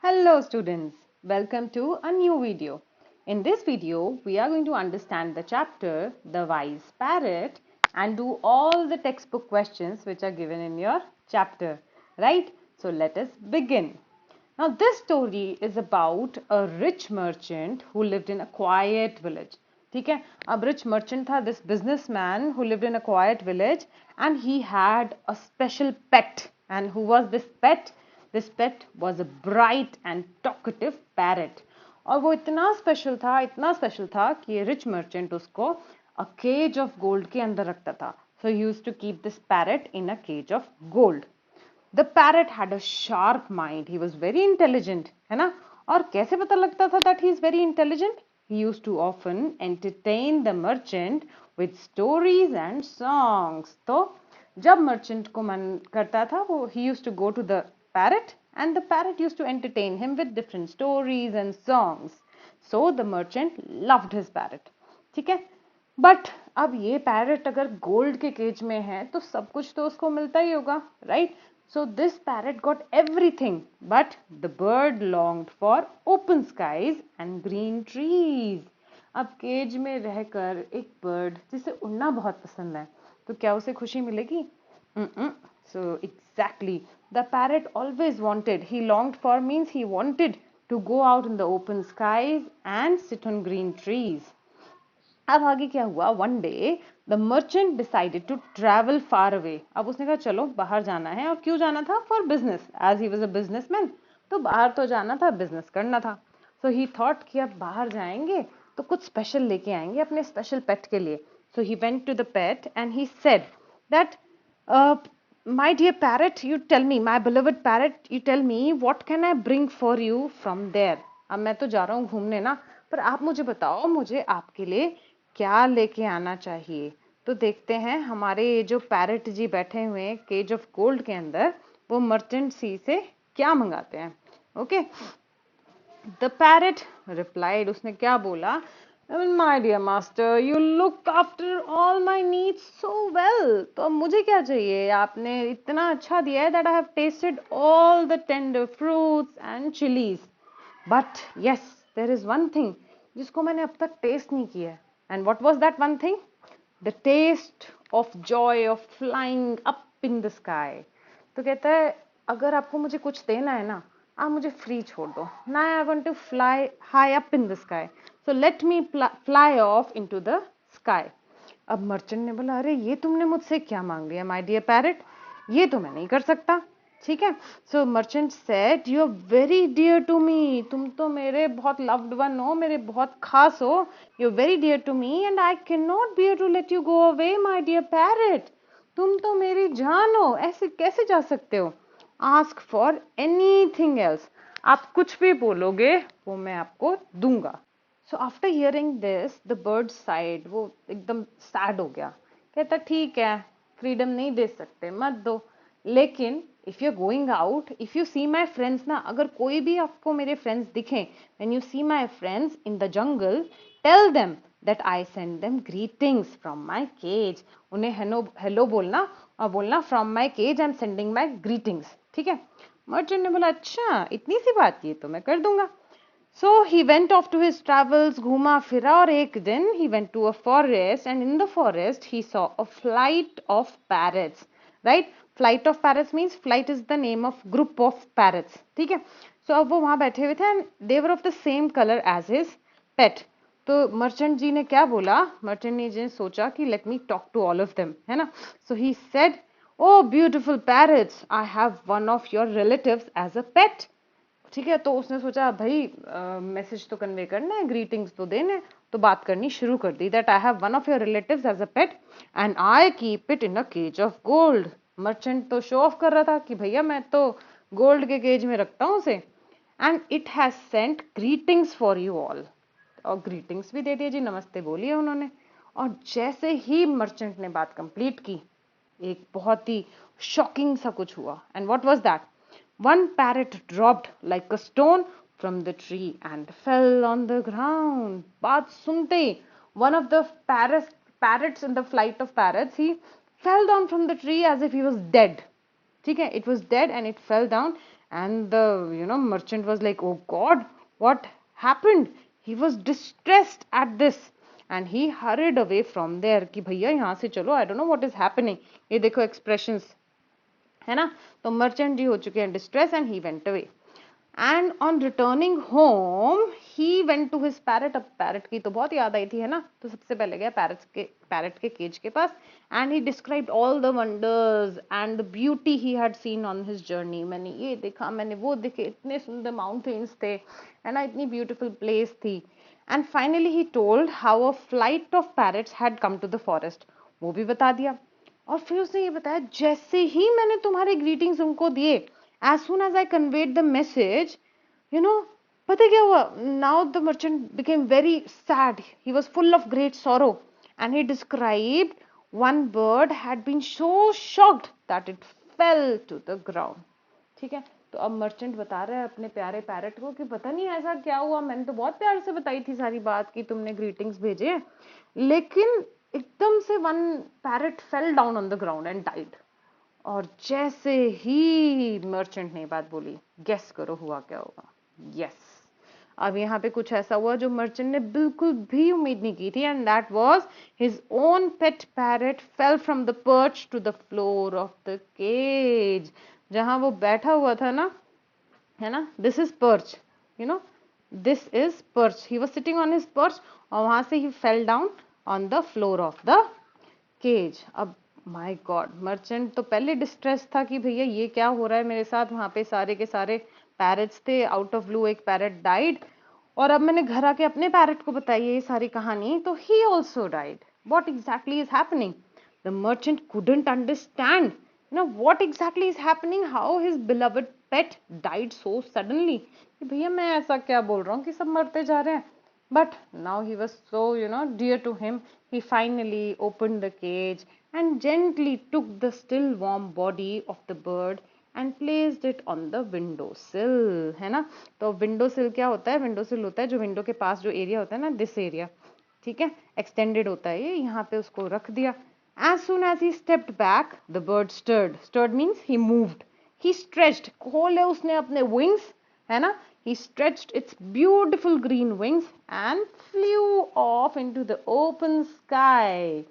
Hello students, welcome to a new video. In this video, we are going to understand the chapter The Wise Parrot and do all the textbook questions which are given in your chapter, right? So let us begin. Now this story is about a rich merchant who lived in a quiet village. ठीक है, अब rich merchant था this businessman who lived in a quiet village and he had a special pet. And who was this pet? This pet was a bright and talkative parrot. और वो इतना special था कि ये रिच मर्चेंट उसको अ cage of gold के अंदर रखता था. So he used to keep this parrot in a cage of gold. The parrot had a sharp mind. He was very intelligent, है ना. और कैसे पता लगता था that he is very intelligent? He used to often entertain the merchant with stories and songs. तो जब merchant को मन करता था वो he used to go to the parrot and the parrot used to entertain him with different stories and songs. So the merchant loved his parrot. ठीक है, but अब ये पैरेट अगर गोल्ड के केज में है तो सब कुछ तो उसको मिलता ही होगा, right? So this parrot got everything but the bird longed for open skies and green trees. अब केज में रहकर एक बर्ड जिसे उड़ना बहुत पसंद है तो क्या उसे खुशी मिलेगी? So exactly, the parrot always wanted, he longed for means he wanted to go out in the open skies and sit on green trees. अब आगे क्या हुआ? One day the merchant decided to travel far away. अब उसने कहा चलो बाहर जाना है. और क्यों जाना था? For business, as he was a businessman. तो बाहर तो जाना था, बिजनेस करना था. सो ही थॉट कि अब बाहर जाएंगे तो कुछ स्पेशल लेके आएंगे अपने स्पेशल पेट के लिए. So he went to the pet and he said that my dear parrot, you tell me, my beloved parrot, you tell me what can I bring for you from there. अब मैं तो जा रहा हूँ घूमने ना, पर आप मुझे बताओ मुझे आपके लिए क्या लेके आना चाहिए. तो देखते हैं हमारे ये जो पैरट जी बैठे हुए हैं केज ऑफ गोल्ड के अंदर, वो मर्चेंट सी से क्या मंगाते हैं. Okay, the parrot replied. उसने क्या बोला? My dear master, you look after all my needs so well. तो अब मुझे क्या चाहिए? आपने इतना अच्छा दिया है that I have tasted all the tender fruits and chilies. But yes, there is one thing जिसको मैंने अब तक टेस्ट नहीं किया है. And what was that one thing? The taste of joy of flying up in the sky. तो कहता है अगर आपको मुझे कुछ देना है ना, आप मुझे फ्री छोड़ दो ना. I want to fly high up in the sky, so let me fly off into the sky. अब मर्चेंट ने बोला अरे ये तुमने मुझसे क्या मांग लिया माय डियर पैरट, ये तो मैं नहीं कर सकता. ठीक है, so merchant said you are very dear to me. तुम तो मेरे बहुत लव्ड वन हो, मेरे बहुत खास हो. You are very dear to me and I can not bear to let you go away my dear parrot. तुम तो मेरी जान हो, ऐसे कैसे जा सकते हो? Ask for anything else. आप कुछ भी बोलोगे वो मैं आपको दूंगा. So after hearing this the bird side. वो एकदम सैड हो गया. कहता ठीक है, फ्रीडम नहीं दे सकते, मत दो. लेकिन if you are going out, if you see my friends ना, अगर कोई भी आपको मेरे फ्रेंड्स दिखें, when you see my friends in the jungle, tell them that I send them greetings from my cage. उन्हें हेलो बोलना और बोलना from my cage I'm sending my greetings. ठीक है. मर्चेंट ने बोला अच्छा इतनी सी बात, ये तो मैं कर दूंगा. So he went off to his travels. घूमा फिरा और एक दिन he went to a forest and in the forest he saw a flight of parrots. Right? Flight of parrots means flight is the name of group of parrots. ठीक है. So अब वो वहां बैठे हुए थे and they were of the same color as his pet. तो merchant ji ने क्या बोला? मर्चेंट जी ने सोचा कि let me talk to all of them, है ना. So he said oh beautiful parrots, I have one of your relatives as a pet. ठीक है, तो उसने सोचा भाई मैसेज तो कन्वे करना है, ग्रीटिंग्स तो देने, तो बात करनी शुरू कर दी. That I have one of your relatives as a pet and I keep it in a cage of gold. Merchant तो शो ऑफ कर रहा था कि भैया मैं तो गोल्ड के केज में रखता हूँ उसे. And it has sent greetings for you all. और ग्रीटिंग्स भी दे दिए जी, नमस्ते बोलिए उन्होंने. और जैसे ही मर्चेंट ने बात कंप्लीट की, एक बहुत ही शॉकिंग सा कुछ हुआ. And what was that? One parrot dropped like a stone from the tree and fell on the ground. बात सुनते ही one of the parrots in the flight of parrots, he fell down from the tree as if he was dead. ठीक है, it was dead and it fell down And the merchant was like, oh God, what happened? He was distressed at this and he hurried away from there कि भैया यहाँ से चलो, I don't know what is happening. ये देखो expressions है ना. तो merchant जी हो चुके हैं distress and he went away. And on returning home he went to his parrot. अब parrot की तो बहुत याद आई थी है ना, तो सबसे पहले गया parrot के cage के पास and he described all the wonders and the beauty he had seen on his journey. मैंने ये देखा, मैंने वो देखे, इतने सुंदर mountains थे है ना, इतनी beautiful place थी. And finally he told how a flight of parrots had come to the forest. वो भी बता दिया. और फिर उसने ये बताया, जैसे ही मैंने तुम्हारे ग्रीटिंग्स उनको दिए, as soon as I conveyed the message, you know, पता क्या हुआ? Now the merchant became very sad. He was full of great sorrow and he described one bird had been so shocked that it fell to the ground. ठीक है, तो अब merchant बता रहा है अपने प्यारे पैरट को कि पता नहीं ऐसा क्या हुआ, मैंने तो बहुत प्यार से बताई थी सारी बात कि तुमने ग्रीटिंग्स भेजे, लेकिन एकदम से one parrot fail down on the ground and died. और जैसे ही मर्चेंट ने बात बोली, गेस करो हुआ क्या होगा. यस, अब यहाँ पे कुछ ऐसा हुआ जो मर्चेंट ने बिल्कुल भी उम्मीद नहीं की थी, and that was his own pet parrot fell from the perch to the floor of the cage. जहां वो बैठा हुआ था ना, है ना, this is perch, you know, this is perch, he was sitting on his perch और वहां से ही fell down on the floor of the cage. अब माय गॉड, मर्चेंट तो पहले डिस्ट्रेस था कि भैया ये क्या हो रहा है मेरे साथ, वहां पे सारे के सारे पैरट्स थे, आउट ऑफ ब्लू एक पैरट डाइड, और अब मैंने घर आके अपने पैरट को बताई ये सारी कहानी, तो he also died. What exactly is happening? The merchant couldn't understand what exactly is happening, how his beloved pet died so suddenly. कि भैया मैं ऐसा क्या बोल रहा हूँ कि सब मरते जा रहे हैं. But now he was so dear to him. He finally opened the cage and gently took the still warm body of the bird and placed it on the window sill. है ना, तो window sill क्या होता है? window sill होता है जो window के पास जो area होता है ना, this area, ठीक है, extended होता है ये, यहाँ पे उसको रख दिया. As soon as he stepped back, the bird stirred. Stirred means he moved. He stretched. खोले उसने अपने wings, है ना? He stretched its beautiful green wings and flew off into the open sky.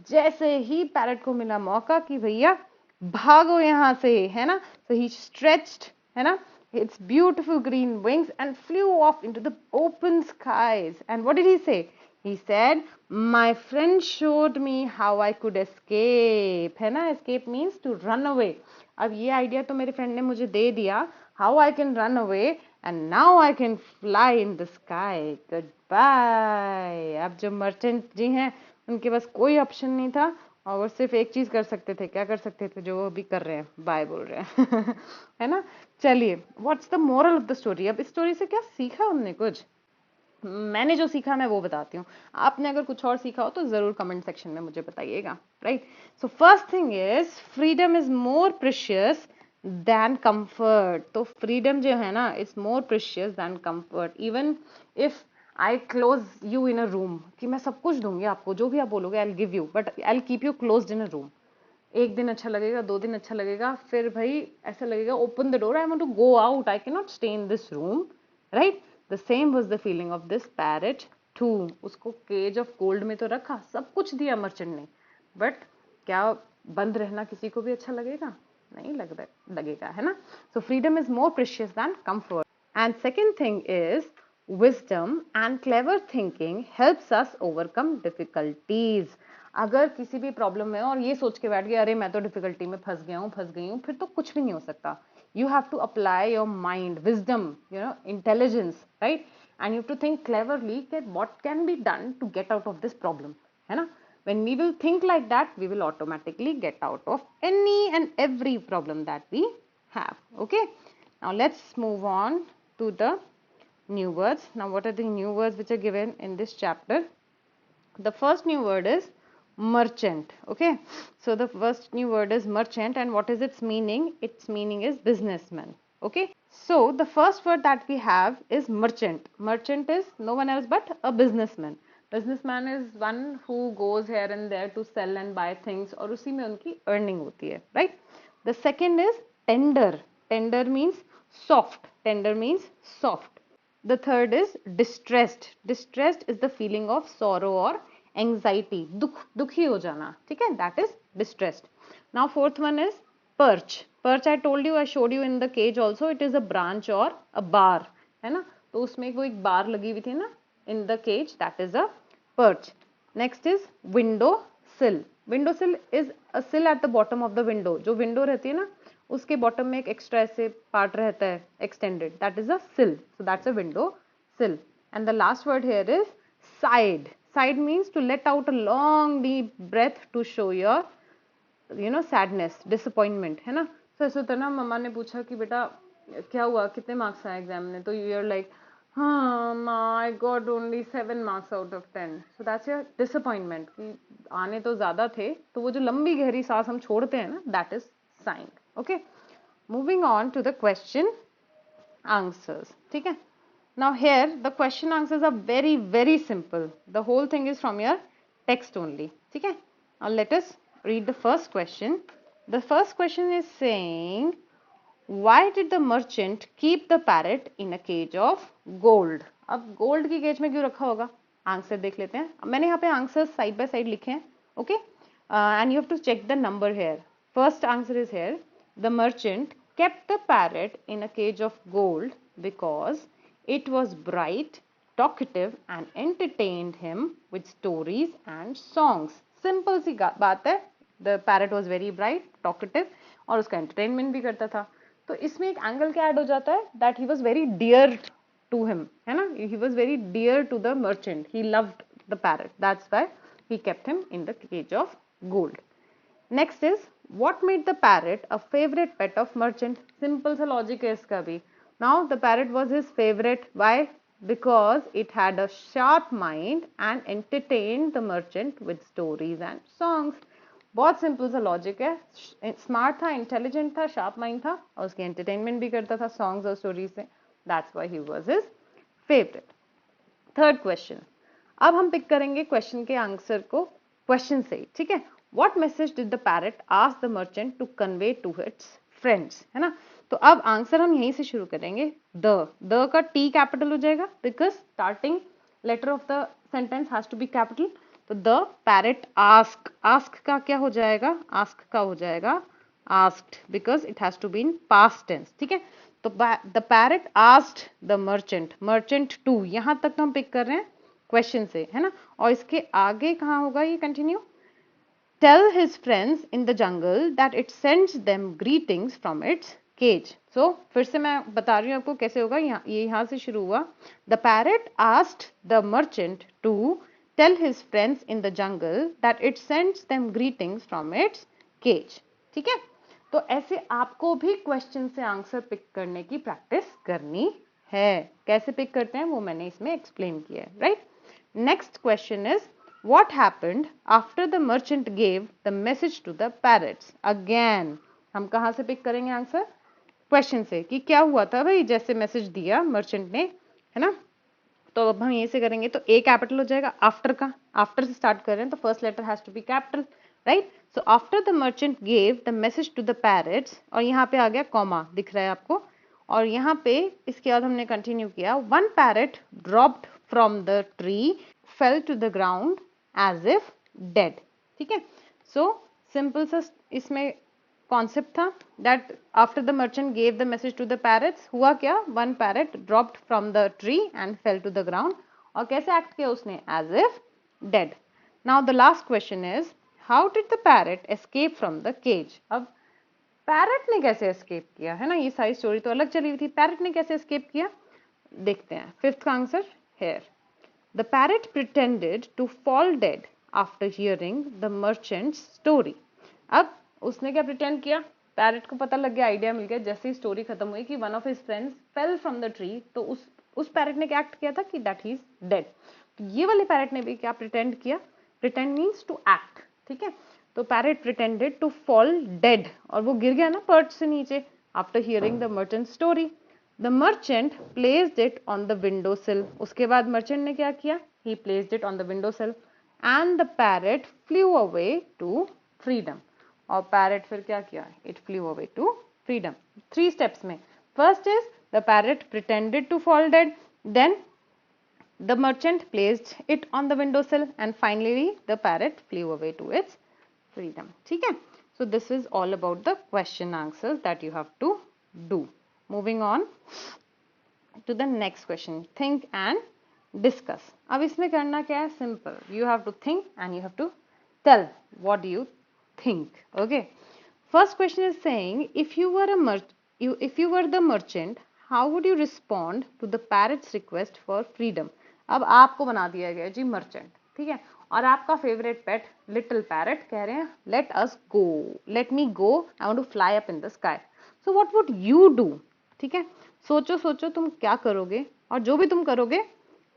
जैसे ही पैरट को मिला मौका कि भैया भागो यहाँ से, है ना? So he stretched, है ना, its beautiful green wings and flew off into the open skies. And what did he say? He said, my friend showed me how I could escape. है ना, escape means to run away. अब ये idea तो मेरे friend ने मुझे दे दिया, how I can run away and now I can fly in the sky. Goodbye. अब जो मर्चेंट जी हैं उनके पास कोई ऑप्शन नहीं था और वो सिर्फ एक चीज कर सकते थे. क्या कर सकते थे? जो वो भी कर रहे हैं, बाय बोल रहे हैं. है ना. चलिए, what's the moral of the story? अब इस स्टोरी से क्या सीखा हमने? कुछ मैंने जो सीखा मैं वो बताती हूँ. आपने अगर कुछ और सीखा हो तो जरूर कमेंट सेक्शन में मुझे बताइएगा. Right, so first thing is freedom is more precious than comfort. तो फ्रीडम जो है ना, it's more precious than comfort. Even if I close you in a room, कि मैं सब कुछ दूंगी आपको, जो भी आप बोलोगे I will give you, but I will keep you closed in a room. एक दिन अच्छा लगेगा, 2 दिन अच्छा लगेगा, फिर भाई ऐसा लगेगा open the door, I want to go out, I can not stay in this room. Right, the same was the feeling of this parrot too. उसको केज ऑफ गोल्ड में तो रखा, सब कुछ दिया मर्चेंट ने, बट क्या बंद रहना किसी को भी अच्छा लगेगा? नहीं लगेगा, है ना. So freedom is more precious than comfort. And second thing is wisdom and clever thinking helps us overcome difficulties. अगर किसी भी प्रॉब्लम में और ये सोच के बैठ गए अरे मैं तो डिफिकल्टी में फंस गई हूँ, फिर तो कुछ भी नहीं हो सकता. You have to apply your mind, wisdom, intelligence, right? And you have to think cleverly that what can be done to get out of this problem, है ना? When we will think like that, we will automatically get out of any and every problem that we have. Okay? Now let's move on to the new words. Now what are the new words which are given in this chapter? The first new word is merchant. Okay, so the first new word is merchant, and what is its meaning? Its meaning is businessman. Okay, so the first word that we have is merchant. Merchant is no one else but a businessman. Businessman is one who goes here and there to sell and buy things, और उसी में उनकी earning होती है, right? The second is tender. Tender means soft. Tender means soft. The third is distressed. Distressed is the feeling of sorrow or anxiety. दुखी हो जाना, ठीक है, that is distressed. Now fourth one is perch. Perch I told you, I showed you in the cage also. It is a branch or a bar, है ना. तो उसमें वो एक बार लगी हुई थी ना in the cage, that is a perch. Next is window sill. Window sill is a sill at the bottom of the window. जो window रहती है ना उसके बॉटम में एक एक्स्ट्रा ऐसे पार्ट रहता है extended, that is a sill. So that's a window sill. And the last word here is sigh. Sigh means to let out a long deep breath to show your sadness, disappointment, है ना. तो ऐसे होता है ना, मम्मा ने पूछा कि बेटा क्या हुआ, कितने मार्क्स आए एग्जाम में, तो यू आर लाइक हाँ माँ I got only 7 marks out of 10. So that's your disappointment कि आने तो ज्यादा थे. तो वो जो लंबी गहरी सांस हम छोड़ते हैं ना, that is saying. Okay, moving on to the question answers. ठीक है. Now here the question answers are very simple. The whole thing is from your text only. ठीक है. Now let us read the first question. The first question is saying, why did the merchant keep the parrot in a cage of gold? अब gold की cage में क्यों रखा होगा? Answer देख लेते हैं. मैंने यहाँ पे आंसर साइड बाय साइड लिखे हैं. Okay, and you have to check the number here. First answer is here. The merchant kept the parrot in a cage of gold because it was bright, talkative and entertained him with stories and songs. Simple सी बात है. The parrot was very bright, talkative और उसका entertainment भी करता था. तो इसमें एक एंगल क्या ऐड हो जाता है, that he was very dear to him, है ना. He was very dear to the merchant. He loved the parrot. That's why he kept him in the cage of gold. Next is, what made the parrot a favorite pet of merchant? Simple सा logic है इसका भी. Now the parrot was his favorite. Why? Because it had a sharp mind and entertained the merchant with stories and songs. बहुत simple सा logic है. Smart था, intelligent था, sharp mind था और उसकी entertainment भी करता था songs और stories से. That's why he was his favorite. Third question. अब हम पिक करेंगे क्वेश्चन के आंसर को क्वेश्चन से, ठीक है. What message did the parrot ask the merchant to convey to its friends? है ना. तो अब आंसर हम यहीं से शुरू करेंगे. द का टी कैपिटल हो जाएगा because starting letter of the sentence has to be capital. तो द पैरेट आस्क. आस्क का क्या हो जाएगा, आस्क का हो जाएगा asked because it has to be in past tense. ठीक है. तो the parrot asked the merchant. Merchant to, यहां तक तो हम पिक कर रहे हैं क्वेश्चन से, है ना. और इसके आगे कहाँ होगा ये continue. Tell his friends in the jungle that it sends them greetings from its cage. So फिर से मैं बता रही हूँ आपको कैसे होगा. यहाँ से शुरू हुआ. The parrot asked the merchant to tell his friends in the jungle that it sends them greetings from its cage. ठीक है. तो ऐसे आपको भी क्वेश्चन से आंसर पिक करने की प्रैक्टिस करनी है. कैसे पिक करते हैं वो मैंने इसमें एक्सप्लेन किया है, right. Next question is, what happened after the merchant gave the message to the parrots? Again हम कहाँ से पिक करेंगे आंसर, क्वेश्चन से, कि क्या हुआ था भाई जैसे मैसेज दिया मर्चेंट ने, है ना. तो अब हम ये से करेंगे तो ए कैपिटल हो जाएगा. आफ्टर का, आफ्टर से स्टार्ट कर रहे हैं तो first letter has to be capital, right. So after the merchant gave the message to the parrots, और यहाँ पे आ गया कॉमा दिख रहा है आपको. और यहाँ पे इसके बाद हमने कंटिन्यू किया. One parrot dropped from the tree, fell to the ground as if dead. ठीक है. So simple सा इसमें कॉन्सेप्ट था that after the merchant gave the message to the parrots, हुआ क्या, one parrot dropped from the tree and fell to the ground. और कैसे act किया उसने, as if dead. Now the last question is, how did the parrot escape from the cage? अब parrot ने कैसे escape किया, है ना. ये सारी स्टोरी तो अलग चली हुई थी, पैरट ने कैसे एस्केप किया देखते हैं. फिफ्थ का answer here. The parrot pretended to fall dead after hearing the merchant's story. अब उसने क्या pretend किया, पैरट को पता लग गया, आइडिया मिल गया जैसे ही स्टोरी खत्म हुई कि one of his friends fell from the tree. तो उस पैरट ने क्या एक्ट किया था कि that he is dead. तो ये वाले पैरट ने भी क्या pretend किया, pretend means to act. ठीक है. तो parrot pretended to fall dead और वो गिर गया ना पर्च से नीचे after hearing the merchant's story. The merchant placed it on the windowsill. उसके बाद merchant ने क्या किया, he placed it on the windowsill and the parrot flew away to freedom. और parrot फिर क्या किया, it flew away to freedom. 3 steps में First is the parrot pretended to fall dead, then the merchant placed it on the windowsill, and finally the parrot flew away to its freedom. ठीक है? So this is all about the question answers that you have to do. Moving on to the next question. Think and discuss. अब इसमें करना क्या है? Simple. You have to think and you have to tell what do you think. Okay. First question is saying, if you were the merchant, how would you respond to the parrot's request for freedom? अब आपको बना दिया गया जी merchant, ठीक है, और आपका favourite pet little parrot कह रहे हैं let us go, let me go, I want to fly up in the sky. So what would you do? ठीक है, सोचो सोचो तुम क्या करोगे, और जो भी तुम करोगे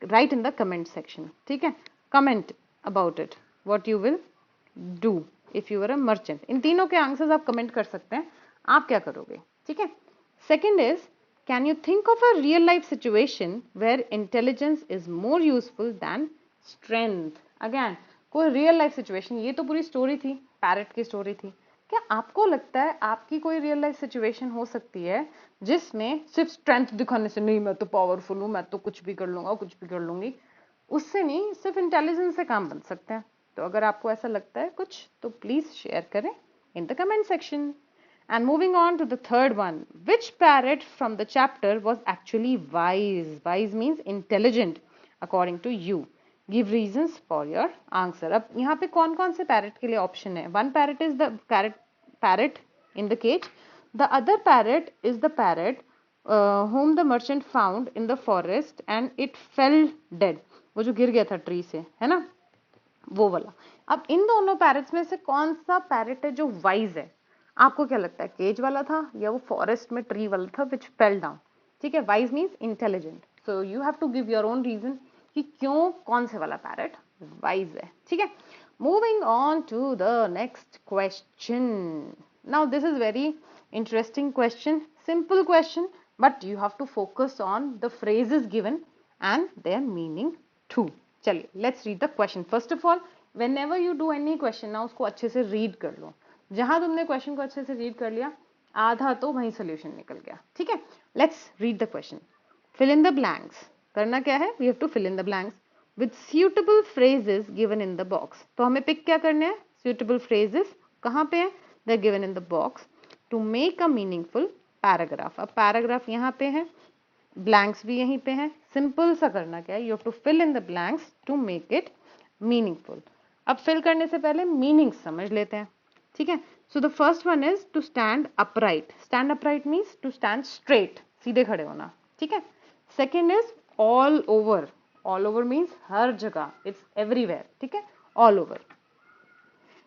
write in the comment section. ठीक है, comment about it what you will do if you are a merchant. इन तीनों के आंसर्स आप कमेंट कर सकते हैं, आप क्या करोगे. ठीक है. Second is, can you think of a real life situation where intelligence is more useful than strength? Again, कोई रियल लाइफ सिचुएशन, ये तो पूरी स्टोरी थी, पैरट की स्टोरी थी. क्या आपको लगता है आपकी कोई रियल लाइफ सिचुएशन हो सकती है जिसमें सिर्फ स्ट्रेंथ दिखाने से, नहीं मैं तो पावरफुल हूँ, मैं तो कुछ भी कर लूंगा, कुछ भी कर लूंगी, उससे नहीं, सिर्फ इंटेलिजेंस से काम बन सकते हैं. तो अगर आपको ऐसा लगता है कुछ, तो प्लीज शेयर करें in the comment section. And moving on to the third one, which parrot from the chapter was actually wise? Wise means intelligent according to you. Give reasons for your answer. अब यहाँ पे कौन कौन से parrot के लिए option है? One parrot is the parrot in the cage. The other parrot is the parrot whom the merchant found in the forest and it fell dead. वो जो गिर गया था ट्री से, है ना, वो वाला. अब इन दोनों पैरट्स में से कौन सा पैरट है जो वाइज है? आपको क्या लगता है, केज वाला था या वो फॉरेस्ट में ट्री वाला था विच फेल डाउन? ठीक है, wise means intelligent. So you have to give your own reason कि क्यों कौन से वाला पैरट वाइज है. ठीक है, moving on to the next question. Now this is very interesting question, simple question, but you have to focus on the phrases given and their meaning too. चलिए, let's read the question. First of all, whenever you do any question ना उसको अच्छे से read कर लो. जहां तुमने question को अच्छे से रीड कर लिया, आधा तो वहीं सोल्यूशन निकल गया. ठीक है, let's read the question. Fill in the blanks. करना क्या है, we have to fill in the blanks with suitable phrases given in the box. तो हमें पिक क्या करने हैं, suitable phrases. कहाँ पे है, they are given in the box to make a meaningful paragraph. अब पैराग्राफ यहाँ पे है, ब्लैंक्स भी यहीं पे है. सिंपल सा करना क्या है, you have to fill in the blanks to make it meaningful. अब फिल करने से पहले मीनिंग समझ लेते हैं. ठीक है, so the first one is to stand upright. Stand upright means to stand straight, सीधे खड़े होना. ठीक है. Second is all over. All over means हर जगह, इट्स एवरीवेयर. ठीक है, all over.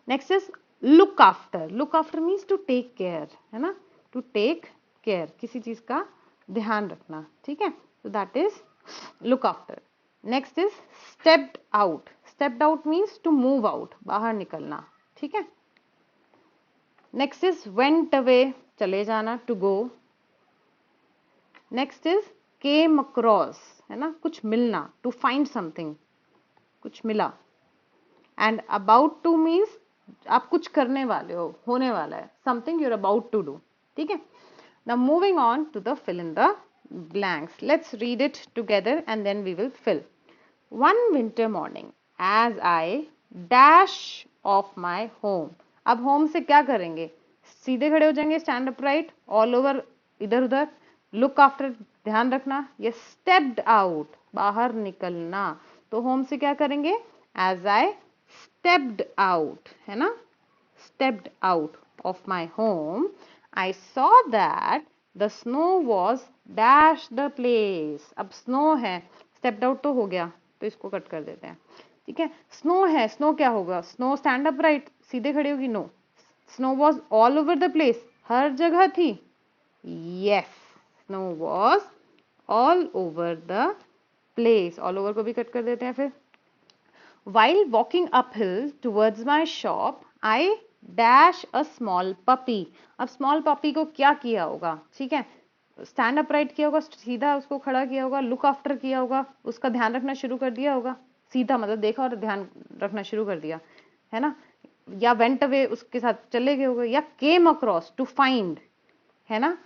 Next is look after. Look after means to take care, है ना, टू टेक केयर, किसी चीज का ध्यान रखना. ठीक है, so that is look after. Next is stepped out. Stepped out means to move out, बाहर निकलना. ठीक है. Next is went away, चले जाना, to go. Next is came across, है ना, कुछ मिलना, to find something, कुछ मिला. And about to means आप कुछ करने वाले हो, होने वाला है, something you're about to do. ठीक है. Now moving on to the fill in the blanks. Let's read it together and then we will fill. One winter morning, as I dash off my home. अब home से क्या करेंगे, सीधे खड़े हो जाएंगे, stand upright, all over इधर उधर, look after ध्यान रखना, ये stepped out बाहर निकलना. तो home से क्या करेंगे, as I stepped out, है ना, stepped out of my home, I saw that the snow was dash the place. अब snow है, stepped out तो हो गया, तो इसको कट कर देते हैं. ठीक है, snow है, snow क्या होगा, snow stand upright, सीधे खड़ी होगी, no. Snow was all over the place, हर जगह थी. Yes, snow was all over the place. all over को भी कट कर देते हैं. फिर while walking uphill towards my shop, I dash a small puppy. अब small puppy को क्या किया होगा, ठीक है, stand upright किया होगा, सीधा उसको खड़ा किया होगा, look after किया होगा, उसका ध्यान रखना शुरू कर दिया होगा. सीधा मतलब देखा और ध्यान रखना शुरू कर दिया, है ना, या went away उसके साथ चले गए होगा, या came across to find, है ना.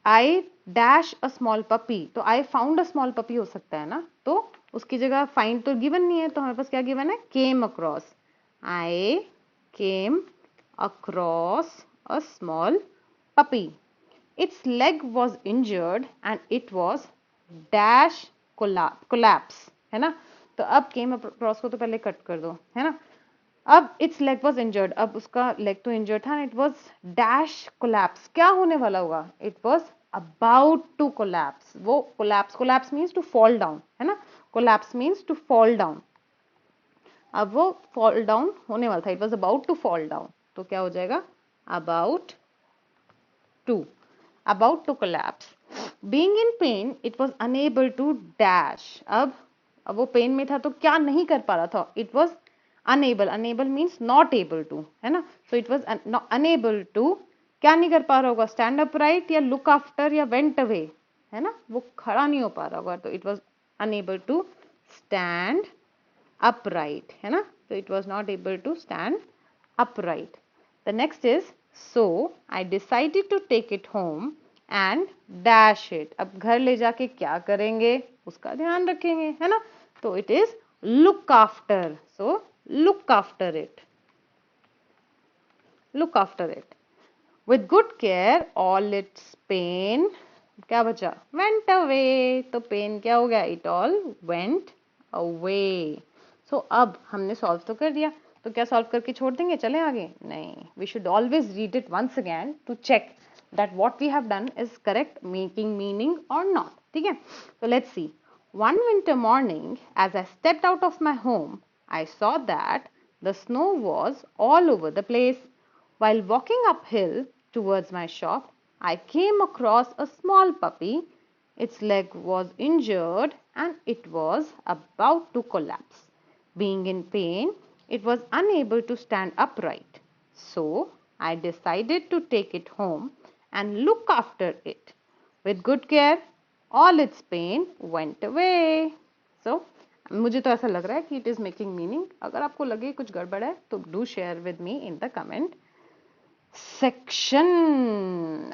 I dash a small puppy, तो I found a small puppy हो सकता है ना, तो उसकी जगह फाइंड तो गिवन नहीं है, तो हमारे पास क्या गिवन है, came across, I came across a small puppy, it's leg was injured and it was dash collapse, है ना। तो अब केम अक्रॉस को तो पहले कट कर दो, है ना। अब इट्स लेग वॉज इंजर्ड, अब उसका लेग तो इंजर्ड था, इट वॉज डैश कोलैप्स, क्या होने वाला होगा, it was about to collapse, वो collapse means to fall down, है ना, collapse means to fall down, अब वो फॉल डाउन होने वाला था, it was about to fall down, तो क्या हो जाएगा, about to, about to collapse. Being in pain, it was unable to dash. अब वो पेन में था तो क्या नहीं कर पा रहा था, it was unable means not able to, है ना, so it was unable to, क्या नहीं कर पा रहा होगा, stand upright या look after या went away, है ना, वो खड़ा नहीं हो पा रहा होगा, तो it was unable to stand upright, है ना, so it was not able to stand upright. The next is, so I decided to take it home and dash it. अब घर ले जाके क्या करेंगे, उसका ध्यान रखेंगे, है ना, तो it is look after, so look after it, look after it. With good care all its pain, क्या बचा, went away, तो pain क्या हो गया, it all went away. So अब हमने solve तो कर दिया, तो क्या solve करके छोड़ देंगे, चले आगे, नहीं, we should always read it once again to check that what we have done is correct, making meaning or not, ठीक है. So let's see. One winter morning, as I stepped out of my home, I saw that the snow was all over the place. While walking uphill towards my shop, I came across a small puppy. Its leg was injured and it was about to collapse. Being in pain, it was unable to stand upright. So I decided to take it home and look after it. With good care, all its pain went away. So मुझे तो ऐसा लग रहा है कि it is making meaning. अगर आपको लगे कुछ गड़बड़ है तो do share with me in the comment section.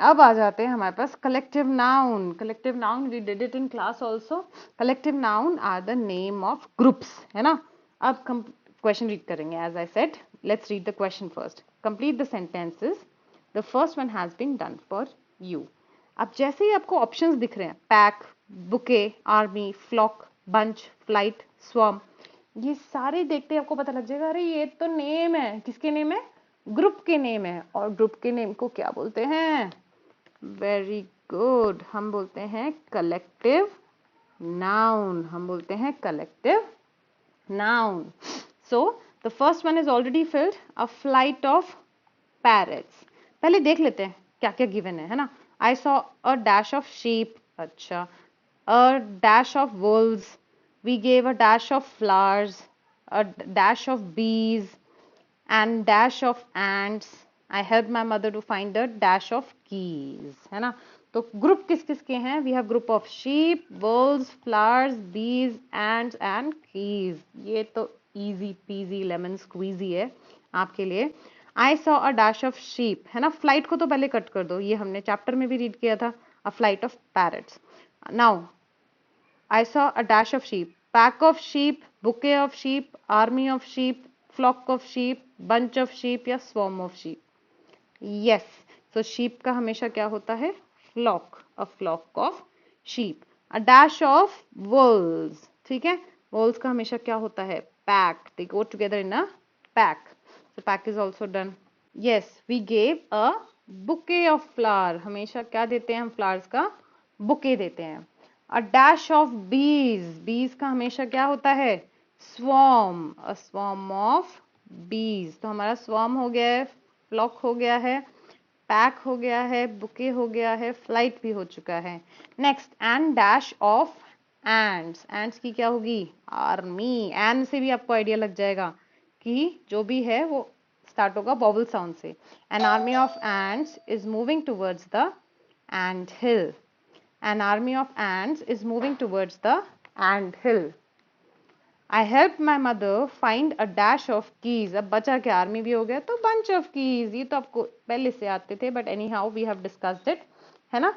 अब आ जाते हैं हमारे पास collective noun. Collective noun we did it in class also. Collective noun are the name of groups, है ना. अब question read करेंगे. As I said, let's read the question first. Complete the sentences. The first one has been done for you. अब जैसे ही आपको options दिख रहे हैं, pack, bouquet, army, flock, bunch, flight, swarm, ये सारे देखते ही आपको पता लग जाएगा, अरे ये तो नेम है, किसके नेम है, ग्रुप के नेम है, और ग्रुप के नेम को क्या बोलते हैं, वेरी गुड, हम बोलते हैं कलेक्टिव नाउन, हम बोलते हैं collective noun. So the first one is already filled, a flight of parrots. पहले देख लेते हैं क्या क्या गिवन है ना. I saw a dash of sheep, अच्छा, a dash of wolves, we gave a dash of flowers, a dash of bees, and dash of ants. I helped my mother to find a dash of keys, है ना. तो group किस किस के हैं, we have group of sheep, wolves, flowers, bees, ants and keys. ये तो easy peasy lemon squeezy है आपके लिए. I saw a dash of sheep, है ना. फ्लाइट को तो पहले कट कर दो, ये हमने चैप्टर में भी रीड किया था, a flight of parrots. Now I saw a dash of sheep, pack of sheep, bouquet of sheep, army of sheep, flock of sheep, bunch of sheep या swarm of sheep. Yes, so sheep का हमेशा क्या होता है, flock, a flock of sheep. A dash of wolves, ठीक है, wolves का हमेशा क्या होता है, pack, they go together in a pack. So pack is also done. Yes, we gave a bouquet of flower, हमेशा क्या देते हैं हम, flowers का bouquet देते हैं. A dash of bees, bees का हमेशा क्या होता है, swarm, a swarm of bees. तो हमारा swarm हो गया है, flock हो गया है, pack हो गया है, bouquet हो गया है, flight भी हो चुका है. Next, and dash of ants. ants की क्या होगी, army. and से भी आपको आइडिया लग जाएगा कि जो भी है वो स्टार्ट होगा vowel sound से. An army of ants is moving towards the ant hill. An army of ants is moving towards the ant hill. I helped my mother find a dash of keys. अब बचा क्या, army भी हो गया तो bunch of keys. ये तो आपको पहले से आते थे, but anyhow we have discussed it, है ना.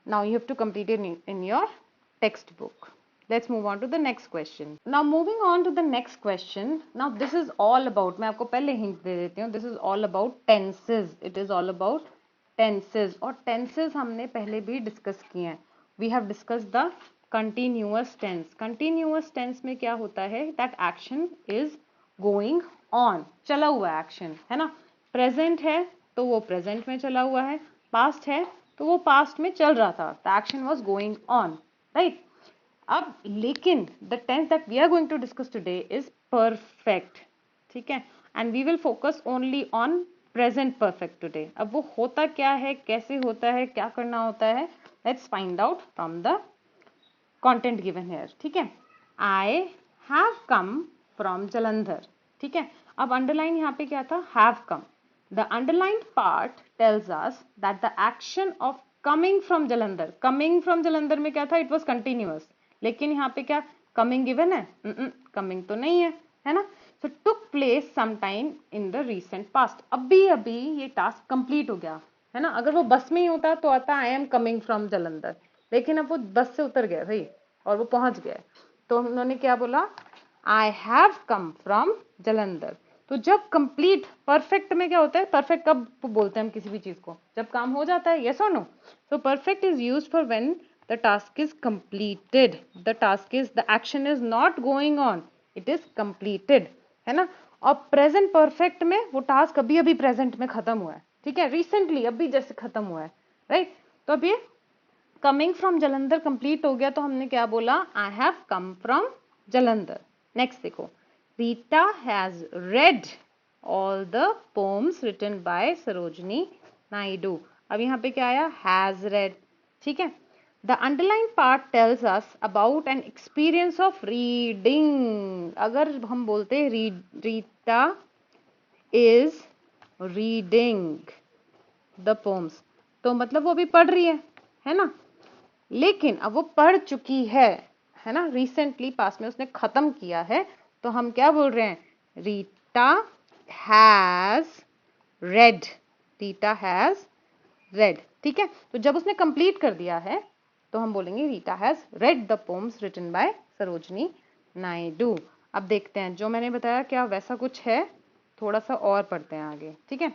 Now you have to complete it in your textbook. Let's move on to the next question. Now moving on to the next question. Now this is all about, मैं आपको पहले hint दे देती हूँ, this is all about tenses. It is all about tenses. और tenses हमने पहले भी discuss किए हैं. We have discussed the continuous tense. Continuous tense में क्या होता है? That action is going on. चला हुआ action है ना. Present है तो वो present में चला हुआ है. Past है तो वो past में चल रहा था. The action was going on, right? अब लेकिन the tense that we are going to discuss today is perfect, ठीक है? And we will focus only on present perfect today. अब वो होता क्या है, कैसे होता है, क्या करना होता है? Let's find out from the content given here, ठीक है? I have come from Jalandhar, ठीक है? अब underline यहाँ पे क्या था? Have come. The underlined part tells us that the action of coming from Jalandhar में क्या था? It was continuous. लेकिन यहाँ पे क्या coming given है? coming तो नहीं है ना? So took place sometime in the recent past. अभी ये टास्क कंप्लीट हो गया है ना. अगर वो बस में ही होता तो आता I am coming from Jalandhar, लेकिन अब वो बस से उतर गया भाई और वो पहुंच गया, तो उन्होंने क्या बोला? I have come from Jalandhar. तो जब कंप्लीट परफेक्ट में क्या होता है? परफेक्ट कब बोलते हैं हम किसी भी चीज को? जब काम हो जाता है. यस और नो? तो perfect is used for when the task is completed. The action is not going on, it is completed, है ना. और present perfect में वो task अभी present में खत्म हुआ है, ठीक है? recently अभी जैसे खत्म हुआ है, right? तो अब ये coming from Jalandhar complete हो गया, तो हमने क्या बोला? I have come from Jalandhar. next देखो, Rita has read all the poems written by Sarojini Naidu. अब यहाँ पे क्या आया? has read, ठीक है? The underlined part tells us about an experience of reading. अगर हम बोलते हैं Rita is reading the poems, तो मतलब वो अभी पढ़ रही है ना. लेकिन अब वो पढ़ चुकी है ना. रिसेंटली पास में उसने खत्म किया है, तो हम क्या बोल रहे हैं? Rita has read. Rita has read, ठीक है? तो जब उसने कंप्लीट कर दिया है तो हम बोलेंगे Rita has read the poems written by Sarojini Naidu. अब देखते हैं जो मैंने बताया क्या वैसा कुछ है, थोड़ा सा और पढ़ते हैं आगे, ठीक है?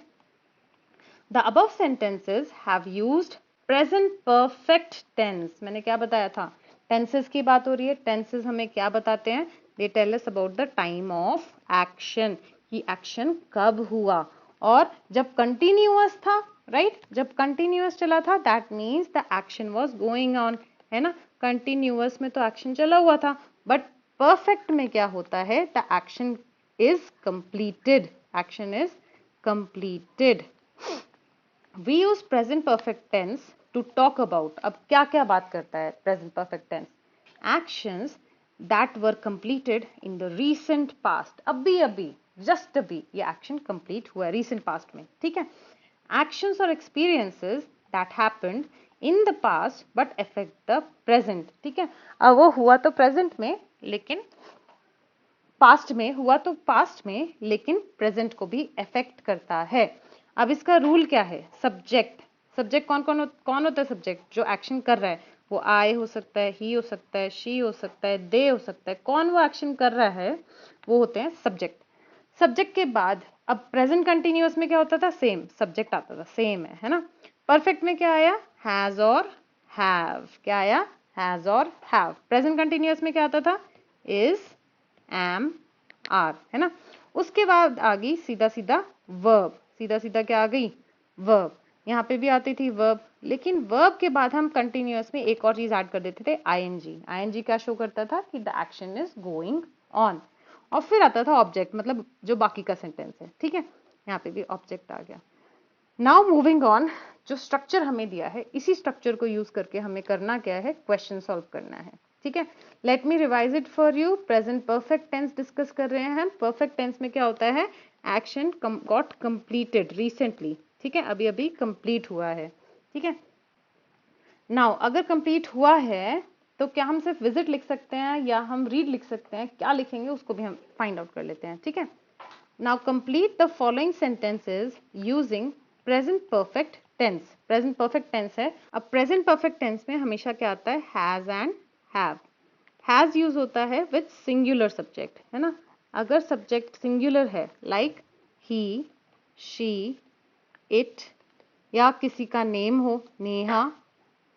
The above sentences have used present perfect tense. मैंने क्या बताया था? tenses की बात हो रही है. tenses हमें क्या बताते हैं? They tell us about the time of action, कि action कब हुआ. और जब continuous था, right? जब continuous चला था, that means the action was going on, है ना. continuous में तो action चला हुआ था, but perfect में क्या होता है? the action is completed. action is completed. We use present perfect tense to talk about. अब क्या क्या बात करता है present perfect tense? Actions that were completed in the recent past. अभी just अभी ये action complete हुआ है recent past में, ठीक है? Actions or experiences that happened in the past but affect the present, ठीक है? अब वो हुआ तो present में, लेकिन past में हुआ तो past में, लेकिन present को भी affect करता है. अब इसका रूल क्या है? सब्जेक्ट कौन होता है? सब्जेक्ट जो एक्शन कर रहा है. वो आई हो सकता है, ही हो सकता है, शी हो सकता है, दे हो सकता है. कौन वो एक्शन कर रहा है वो होते हैं सब्जेक्ट. सब्जेक्ट के बाद अब प्रेजेंट कंटिन्यूअस में क्या होता था? सेम सब्जेक्ट आता था, सेम है ना. परफेक्ट में क्या आया? हैज और हैव. क्या आया? हैज और हैव. प्रेजेंट कंटिन्यूअस में क्या आता था? इज, एम, आर, है ना. उसके बाद आ गई सीधा वर्ब. सीधा क्या आ गई? वर्ब. यहाँ पे भी आती थी वर्ब, लेकिन वर्ब के बाद हम कंटिन्यूअस में एक और चीज ऐड कर देते थे, आईएनजी. आईएनजी क्या शो करता था? कि the action is going on. और फिर आता था ऑब्जेक्ट, मतलब जो बाकी का सेंटेंस है, ठीक है? यहाँ पे भी ऑब्जेक्ट आ गया. नाउ मूविंग ऑन, जो स्ट्रक्चर हमें दिया है, इसी स्ट्रक्चर को यूज करके हमें करना क्या है? क्वेश्चन सॉल्व करना है, ठीक है? Let me revise it for you. Present perfect tense discuss कर रहे हैं हम. परफेक्ट टेंस में क्या होता है? एक्शन गॉट कंप्लीटेड रिसेंटली, ठीक है? अभी कंप्लीट हुआ है, ठीक है? नाउ अगर कंप्लीट हुआ है तो क्या हम सिर्फ विजिट लिख सकते हैं या हम रीड लिख सकते हैं? क्या लिखेंगे उसको भी हम फाइंड आउट कर लेते हैं, ठीक है? Now complete the following sentences using present perfect tense, present perfect tense है। अब प्रेजेंट परफेक्ट टेंस में हमेशा क्या आता है, has and have. Has use होता है विथ सिंगुलर सब्जेक्ट, है ना। अगर सब्जेक्ट सिंगुलर है लाइक ही, शी, इट, या किसी का नेम हो नेहा,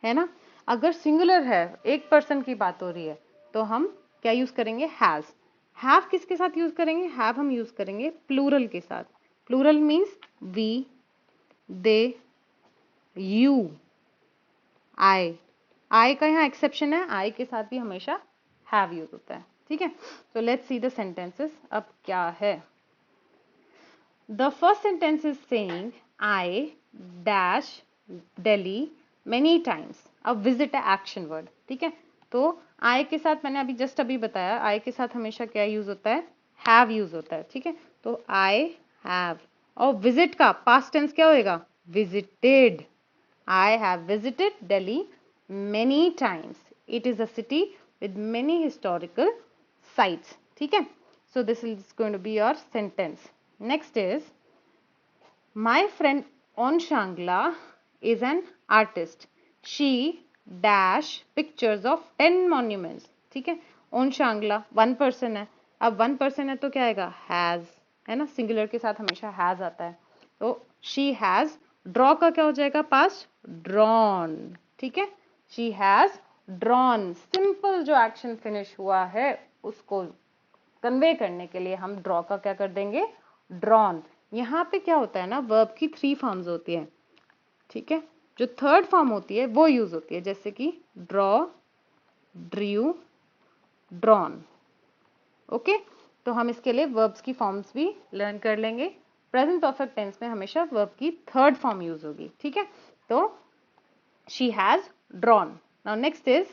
है ना, अगर सिंगुलर है, एक पर्सन की बात हो रही है, तो हम क्या यूज करेंगे, हैज। हैव किसके साथ यूज करेंगे, हैव हम यूज करेंगे प्लूरल के साथ। Plural means we, they, you, I. I का यहाँ एक्सेप्शन है, आई के साथ भी हमेशा हैव यूज होता है, ठीक है। So let's see the sentences. अब क्या है, the first sentence is saying I dash Delhi many times. अब विजिट है एक्शन वर्ड, ठीक है। तो आई के साथ मैंने जस्ट अभी बताया, आई के साथ हमेशा क्या यूज होता है, हैव यूज होता है, ठीक है। तो आई हैव, और विजिट का पास्ट टेंस क्या होएगा, visited. I have visited Delhi many times. It is a city with many historical sites. ठीक है? So this is going to be your sentence. Next is, my friend Onshangla is an artist. She dash pictures of 10 monuments. ठीक है? Onshangla one person है. अब one person है तो क्या आएगा, has, है ना, सिंगुलर के साथ हमेशा has आता है। तो she has, ड्रॉ का क्या हो जाएगा, पास्ट, ड्रॉन, ठीक है। शी हैज ड्रॉन, सिंपल जो एक्शन फिनिश हुआ है उसको कन्वे करने के लिए हम ड्रॉ का क्या कर देंगे, ड्रॉन। यहाँ पे क्या होता है ना, वर्ब की 3 फॉर्म्स होती है, ठीक है। जो थर्ड फॉर्म होती है वो यूज होती है, जैसे कि ड्रॉ, ड्रू, ड्रॉन। ओके, तो हम इसके लिए वर्ब्स की फॉर्म्स भी लर्न कर लेंगे। प्रेजेंट परफेक्ट टेंस में हमेशा वर्ब की थर्ड फॉर्म यूज होगी, ठीक है। तो she has drawn. Now next is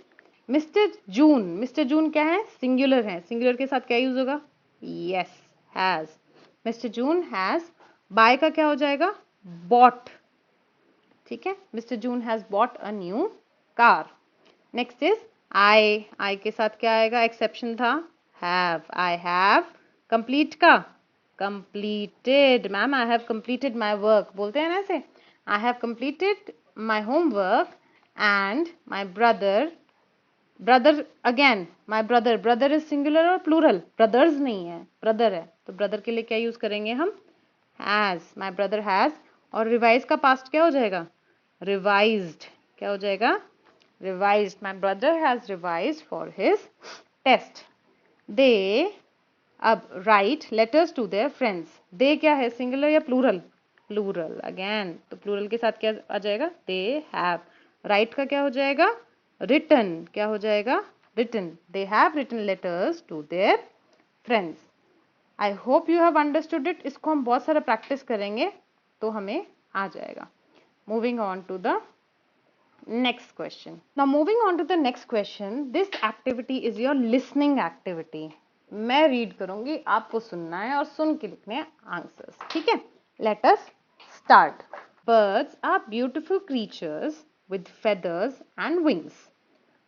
mister June. Mister June क्या है, सिंगुलर है, सिंगुलर के साथ क्या यूज होगा, yes, has. Mister June has, buy का क्या हो जाएगा, बॉट, ठीक है। Mister June has bought a new car. Next is I, I के साथ क्या आएगा, एक्सेप्शन था, हैव। आई हैव कंप्लीट का, completed, ma'am I have completed my work, बोलते हैं ना ऐसे, I have completed my homework and my brother, brother again, my brother, brother is singular और plural, brothers नहीं है, brother है, तो brother के लिए क्या यूज करेंगे हम, has, my brother has। और revise का past क्या हो जाएगा, revised, क्या हो जाएगा, revised, my brother has revised for his test। they, अब write letters to their friends, they क्या है, सिंगुलर या प्लूरल, प्लूरल अगेन, तो प्लूरल के साथ क्या आ जाएगा, दे हैव। राइट का क्या हो जाएगा, रिटन, क्या हो जाएगा, written, they have written letters to their friends. I hope you have understood it. इसको हम बहुत सारा प्रैक्टिस करेंगे तो हमें आ जाएगा। Moving on to the next question. Now moving on to the next question, this activity is your listening activity. मैं रीड करूंगी, आपको सुनना है और सुन के लिखने हैं आंसर्स, ठीक है। Let us start. Birds are beautiful creatures with feathers and wings.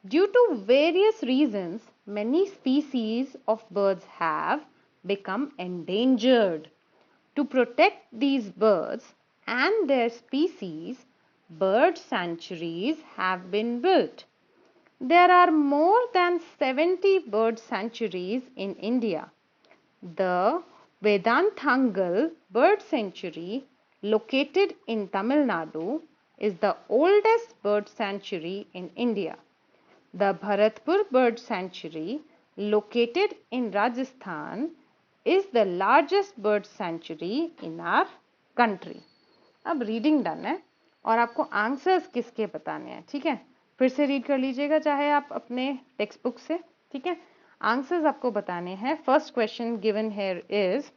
Due to various reasons, many species of birds have become endangered. To protect these birds and their species, bird sanctuaries have been built. There are more than 70 bird sanctuaries in India. The Vedanthangal Bird Sanctuary, located in Tamil Nadu, is the oldest bird sanctuary in India. The Bharatpur Bird Sanctuary, located in Rajasthan, is the largest bird sanctuary in our country. अब reading done है और आपको answers किसके बताने हैं, ठीक है। फिर से रीड कर लीजिएगा चाहे आप अपने टेक्स्ट बुक से, ठीक है। आंसर्स आपको बताने हैं। First question given here is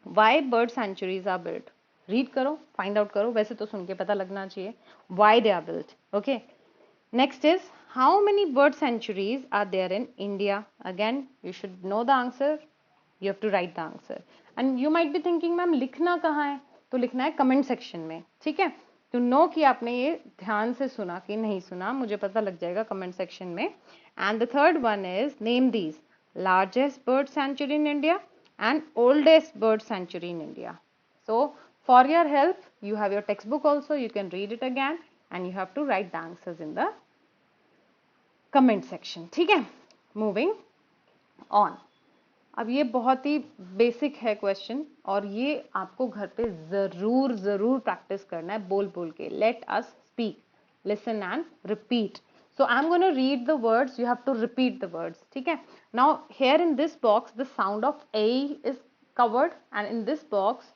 why bird sanctuaries are built. Read करो, फाइंड आउट करो, वैसे तो सुन के पता लगना चाहिए why they are built, okay. Next is how many bird sanctuaries are there in India. Again you should know the answer, you have to write the answer. And you might be thinking ma'am लिखना कहाँ है, तो लिखना है comment section में, ठीक है। To know कि आपने ये ध्यान से सुना कि नहीं सुना, मुझे पता लग जाएगा कमेंट सेक्शन में। And the third one is name these largest bird sanctuary in India and oldest bird sanctuary in India. So For your help, you have your textbook also. You can read it again and you have to write the answers in the comment section. ठीक है? Moving on. अब ये बहुत ही basic है question और ये आपको घर पे जरूर प्रैक्टिस करना है बोल बोल के. Let us speak, listen and repeat. So I'm going to read the words, you have to repeat the words. ठीक है? Now here in this box the sound of A is covered and in this box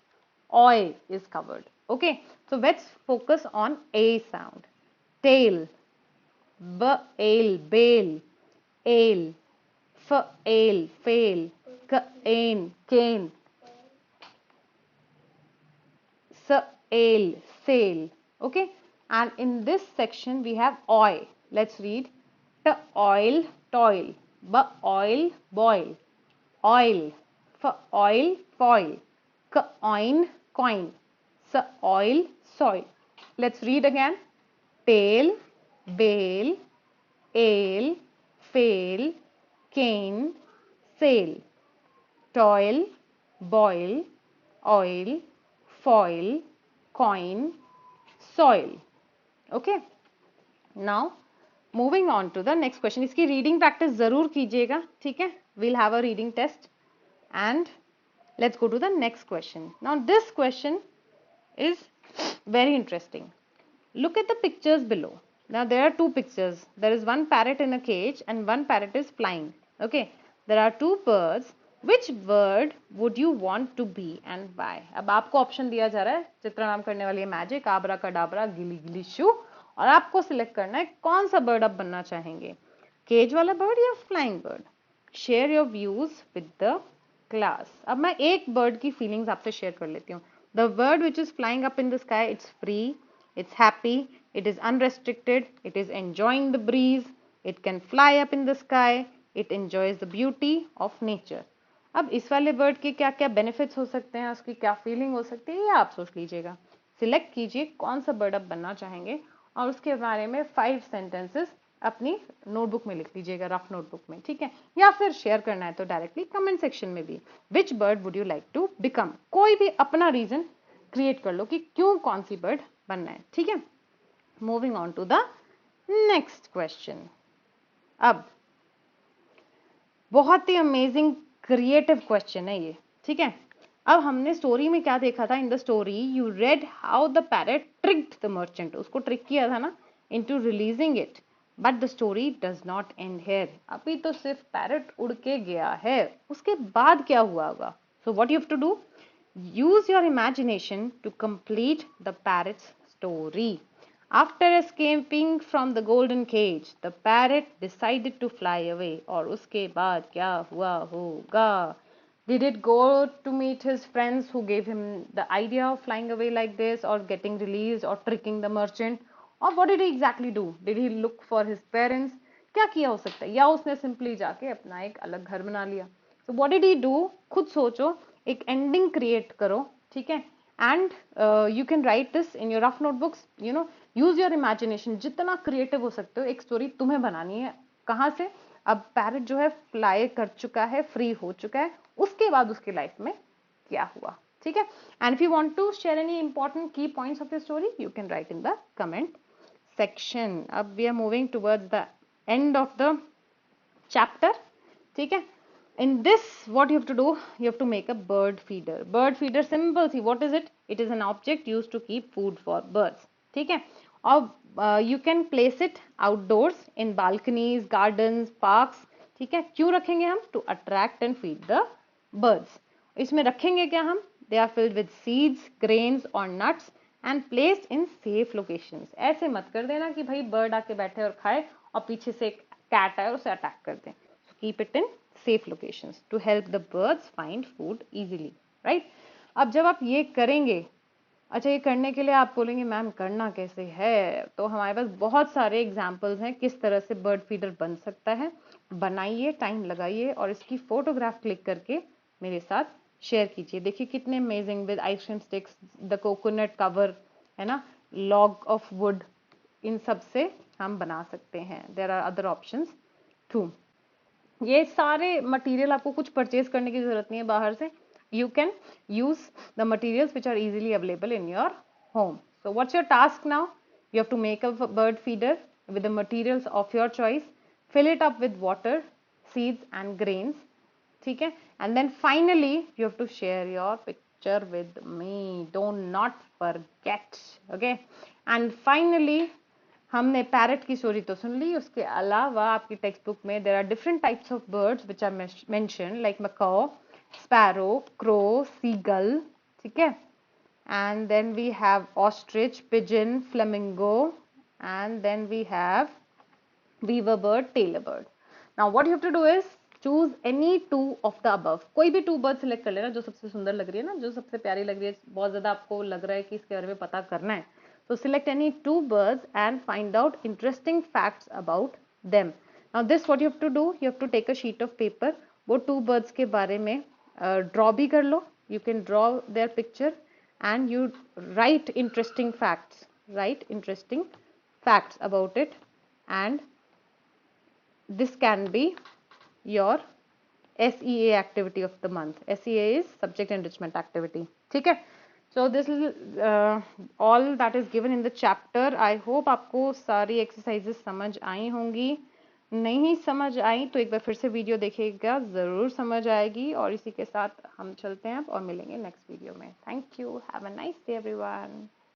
OI is covered. Okay, so let's focus on A sound. Tail, B-ail, bail, ale, F-ail, fail, K-ain, cane, S-ail, sail. Okay, and in this section we have OI. Let's read. T-oil, toil, B-oil, boil, oil, F-oil, foil, K-oin, coin, S-oil, soil. Let's read again. Tail, bail, ale, fail, cane, sail, toil, boil, oil, foil, coin, soil. Okay. Now moving on to the next question. इसकी reading practice जरूर कीजिएगा. ठीक है? We'll have a reading test and let's go to the next question. Now this question is very interesting. Look at the pictures below. Now there are two pictures. There is one parrot in a cage and one parrot is flying. Okay. There are two birds. Which bird would you want to be and why? अब आपको option दिया जा रहा है. चित्र नाम करने वाली है मैजिक, आबरा कडाबरा, गिली गिली शू, और आपको सिलेक्ट करना है कौन सा बर्ड आप बनना चाहेंगे, केज वाला बर्ड या flying bird. Share your views with the class. अब मैं एक बर्ड की फीलिंग्स आपसे शेयर कर लेती हूँ. The bird which is flying up in the sky, it's free, it's happy, it is unrestricted, it is enjoying the breeze, it can fly up in the sky, it enjoys the beauty of nature. अब इस वाले bird के क्या क्या benefits हो सकते हैं, उसकी क्या फीलिंग हो सकती है, ये आप सोच लीजिएगा. सिलेक्ट कीजिए कौन सा बर्ड आप बनना चाहेंगे और उसके बारे में 5 सेंटेंसेस अपनी नोटबुक में लिख लीजिएगा, रफ नोटबुक में. ठीक है? या फिर शेयर करना है तो डायरेक्टली कमेंट सेक्शन में भी. Which bird would you like to become. कोई भी अपना रीजन क्रिएट कर लो कि क्यों कौन सी बर्ड बनना है. ठीक है? Moving on to the next question. अब बहुत ही अमेजिंग क्रिएटिव क्वेश्चन है ये. ठीक है? अब हमने स्टोरी में क्या देखा था. In the story you read how the parrot tricked the merchant. उसको ट्रिक किया था ना into releasing it. But the story does not and here. अभी तो सिर्फ पैरेट उड़ के गया है, उसके बाद क्या हुआ होगा. So what you have to do. Use your imagination to complete the parrot's story. After escaping from the golden cage, the parrot decided to fly away. और उसके बाद क्या हुआ होगा. Did it go to meet his friends who gave him the idea of flying away like this or getting released or tricking the merchant? Or what did he exactly do? Did he look for his parents? क्या किया हो सकता है. या उसने simply जाके अपना एक अलग घर बना लिया. So what did he do? खुद सोचो, एक एंडिंग क्रिएट करो. ठीक है? And you can right this in your rough notebooks. You know, use your imagination. जितना क्रिएटिव हो सकते हो, एक स्टोरी तुम्हें बनानी है. कहाँ से. अब पैरेट जो है फ्लाई कर चुका है, फ्री हो चुका है, उसके बाद उसकी लाइफ में क्या हुआ. ठीक है? And if you want to share any important key points of the story, you can write in the comment section. अब we are moving towards the end of the chapter. ठीक है? In this, what you have to do, you have to make a bird feeder. Bird feeder, simple. See, what is it? It is an object used to keep food for birds. ठीक है? और you can place it outdoors in balconies, gardens, parks. ठीक है? क्यों रखेंगे हम? To attract and feed the birds. इसमें रखेंगे क्या हम? They are filled with seeds, grains or nuts and placed in safe locations. ऐसे मत कर देना कि भाई बर्ड आके बैठे और खाए और पीछे से एक कैट आए और उसे अटैक कर दें. So keep it in safe locations to help the birds find food easily, right? अब जब आप ये करेंगे, अच्छा ये करने के लिए आप बोलेंगे मैम करना कैसे है, तो हमारे पास बहुत सारे एग्जांपल्स हैं किस तरह से बर्ड फीडर बन सकता है. बनाइए, टाइम लगाइए और इसकी फोटोग्राफ क्लिक करके मेरे साथ शेयर कीजिए. देखिए कितने amazing, with ice cream sticks, the coconut cover, है ना, लॉग ऑफ वुड, इन सब से हम बना सकते हैं. There are other options too. ये सारे मटेरियल आपको कुछ परचेज करने की जरूरत नहीं है बाहर से. you can use the materials which are easily available in your home. So what's your task now? You have to make a bird feeder with the materials of your choice, fill it up with water, seeds and grains, okay? And then finally you have to share your picture with me. Don't not forget, okay? And finally हमने parrot की story तो सुन ली, उसके अलावा आपकी text book में there are different types of birds which are mention like macaw, sparrow, crow, seagull, ठीक है? And then we have ostrich, pigeon, flamingo, and then we have weaver bird, tailor bird. Now what you have to do is choose any two of the above. कोई भी two bird select कर लेना जो सबसे सुंदर लग रही है ना, जो सबसे प्यारी लग रही है, बहुत ज्यादा आपको लग रहा है कि इसके बारे में पता करना है, so select any two birds and find out interesting facts about them. Now this what you have to do, you have to take a sheet of paper, वो two birds के बारे में draw भी कर लो, you can draw their picture and you write interesting facts about it, and this can be your SEA activity of the month. SEA is subject enrichment activity. ठीक है? So this is all that is given in the chapter. I hope आपको सारी exercises समझ आई होंगी. नहीं समझ आई तो एक बार फिर से वीडियो देखिएगा, जरूर समझ आएगी. और इसी के साथ हम चलते हैं और मिलेंगे नेक्स्ट वीडियो में. Thank you. Have a nice day everyone.